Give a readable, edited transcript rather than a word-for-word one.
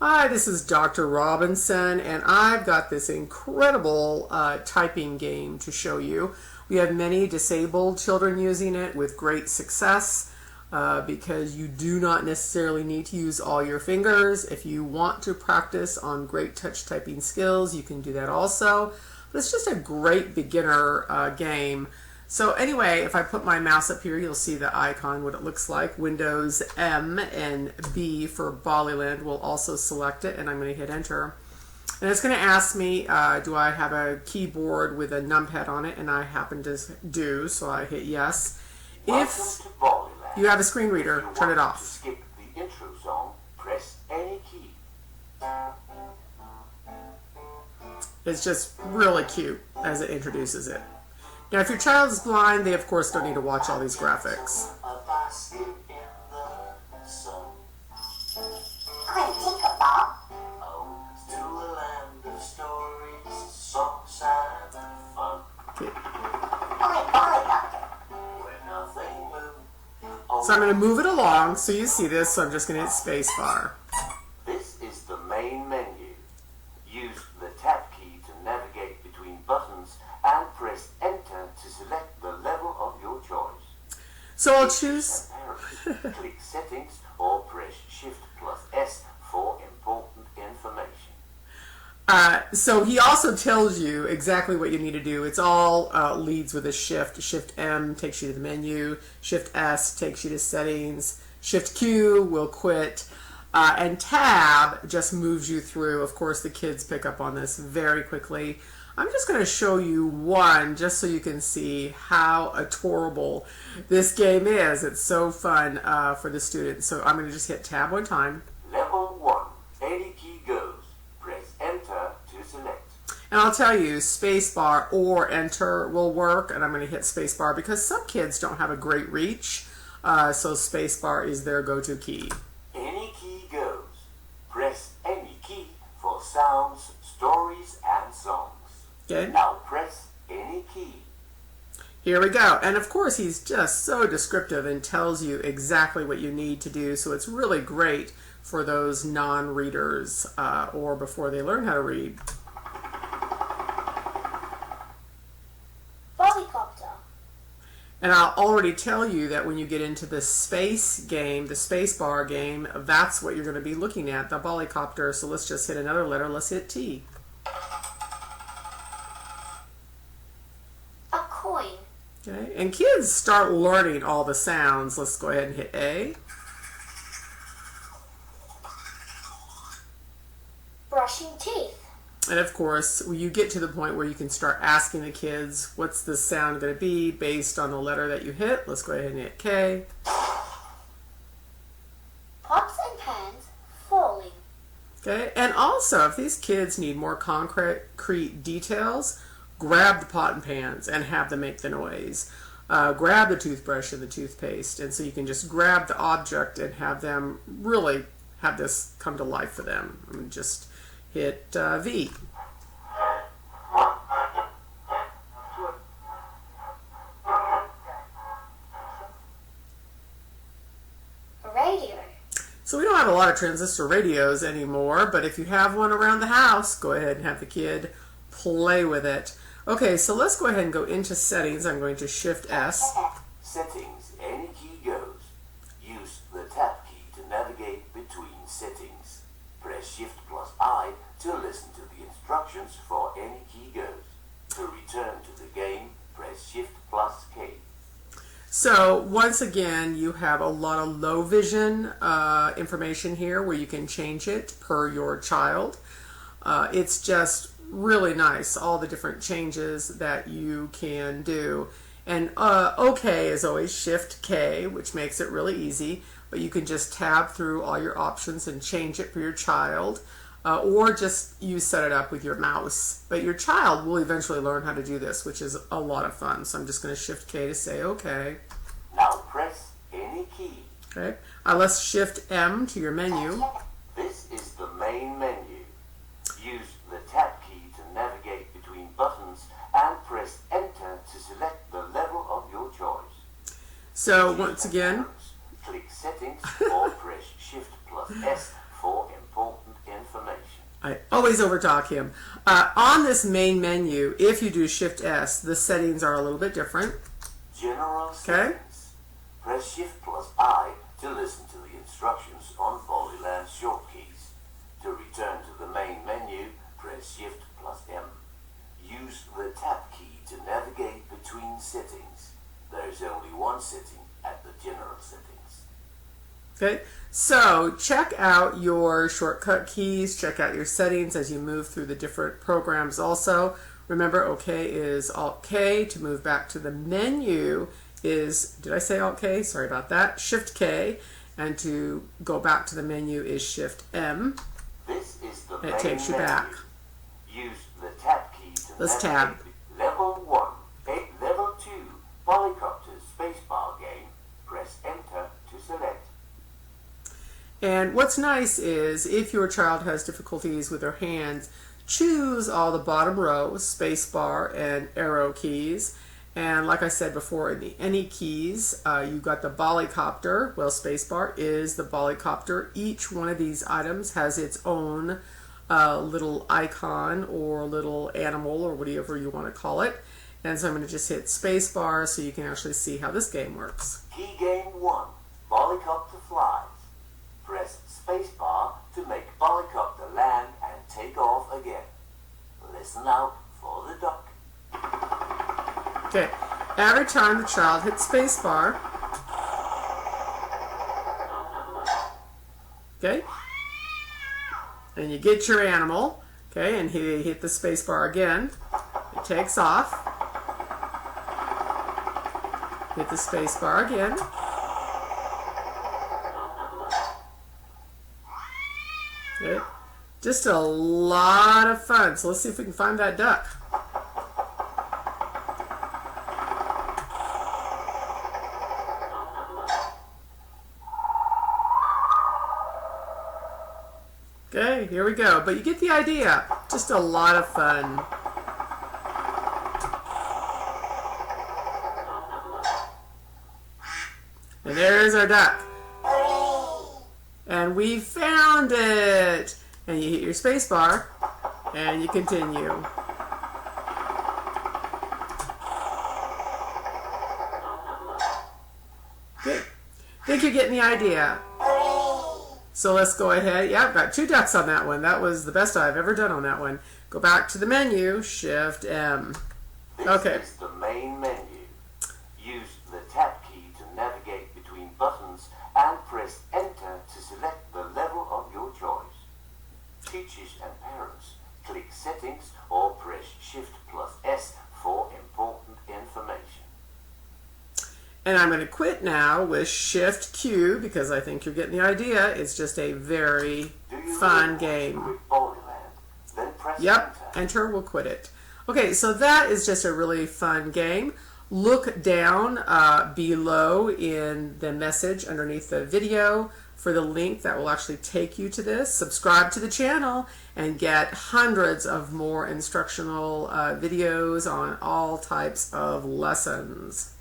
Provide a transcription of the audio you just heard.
Hi, this is Dr. Robinson, and I've got this incredible typing game to show you. We have many disabled children using it with great success because you do not necessarily need to use all your fingers. If you want to practice on great touch typing skills, you can do that also. But it's just a great beginner game. So anyway, if I put my mouse up here, you'll see the icon, what it looks like. Windows M and B for Ballyland will also select it, and I'm going to hit enter. And it's going to ask me, do I have a keyboard with a numpad on it, and I happen to do, so I hit yes. If you have a screen reader, turn it off. Skip the intro song, press any key. It's just really cute as it introduces it. Now, if your child is blind, they of course don't need to watch all these graphics. So I'm going to move it along so you see this, so I'm just going to hit spacebar. This is the main menu. Use the tab key to navigate between buttons and press enter to select the level of your choice. So I'll choose... Click settings or press shift plus S for important information. So he also tells you exactly what you need to do. It's all leads with a shift. Shift M takes you to the menu. Shift S takes you to settings. Shift Q will quit. And tab just moves you through. Of course, the kids pick up on this very quickly. I'm just going to show you one just so you can see how adorable this game is. It's so fun for the students. So I'm going to just hit tab one time. Level 1, any key goes. Press enter to select. And I'll tell you, spacebar or enter will work. And I'm going to hit spacebar because some kids don't have a great reach. So spacebar is their go-to key. Any key goes. Press any key for sounds, stories, and songs. Okay. Now press any key. Here we go. And of course, he's just so descriptive and tells you exactly what you need to do. So it's really great for those non-readers or before they learn how to read. Helicopter. And I'll already tell you that when you get into the space game, the space bar game, that's what you're going to be looking at, the Ballycopter. So let's just hit another letter. Let's hit T. A coin. Okay, and kids start learning all the sounds. Let's go ahead and hit A. Brushing teeth. And of course, you get to the point where you can start asking the kids, what's the sound going to be based on the letter that you hit. Let's go ahead and hit K. Pots and pans falling. Okay, and also, if these kids need more concrete details, grab the pot and pans and have them make the noise. Grab the toothbrush and the toothpaste, and so you can just grab the object and have them really have this come to life for them. I'm going to just hit V. Radio. So we don't have a lot of transistor radios anymore, but if you have one around the house, go ahead and have the kid play with it. Okay, so let's go ahead and go into settings. I'm going to shift S. Settings, any key goes. Use the tab key to navigate between settings. Press shift plus I to listen to the instructions for any key goes. To return to the game, press shift plus K. So once again, you have a lot of low vision information here where you can change it per your child. It's just really nice, all the different changes that you can do. And OK is always shift K, which makes it really easy, but you can just tab through all your options and change it for your child, or just you set it up with your mouse. But your child will eventually learn how to do this, which is a lot of fun. So I'm just going to shift K to say OK. Now press any key. Okay. Let's shift M to your menu. This is the main menu. Use the tab key to navigate between buttons and press enter to select the level of your choice. So once again, click settings or press shift plus S for important information. I always overtalk him. On this main menu, if you do Shift S, the settings are a little bit different. General settings. Press Shift plus I to listen to the instructions on Ballyland shortkeys. To return to the main menu, press Shift plus M. Use the Tab key to navigate between settings. There is only one setting at the general settings. Okay, so check out your shortcut keys, check out your settings as you move through the different programs also. Remember, OK is Alt-K. To move back to the menu is, did I say Alt-K? Sorry about that. Shift-K. And to go back to the menu is Shift-M. This is the It takes you back. Use the Tab key to Let's tab. Level 1, Level 2, Ballycopter spacebar game. Press Enter to select. And what's nice is if your child has difficulties with their hands, choose all the bottom row, spacebar and arrow keys. And like I said before, in the any keys, you've got the Ballycopter. Well, spacebar is the Ballycopter. Each one of these items has its own little icon or little animal or whatever you want to call it. And so I'm going to just hit spacebar so you can actually see how this game works. Key game 1, Ballycopter flies. Press spacebar to make Ballycopter land and take off again. Listen out for the duck. Okay, every time the child hits spacebar, okay, and you get your animal, okay, and he hit the spacebar again, it takes off, hit the spacebar again, okay, just a lot of fun. So let's see if we can find that duck. Okay, here we go. But you get the idea. Just a lot of fun. And there's our duck. And we found it. And you hit your space bar and you continue. Good. Think you're getting the idea. So let's go ahead. Yeah, I've got 2 ducks on that one. That was the best I've ever done on that one. Go back to the menu, Shift M. Okay. This is the main menu. Use the Tab key to navigate between buttons and press Enter to select the level of your choice. Teachers and parents, click Settings or press Shift plus S for important information. And I'm going to quit now with Shift Q because I think you're getting the idea. It's just a very fun game. Then press Yep, Enter will quit it. Okay, so that is just a really fun game. Look down below in the message underneath the video for the link that will actually take you to this. Subscribe to the channel and get hundreds of more instructional videos on all types of lessons.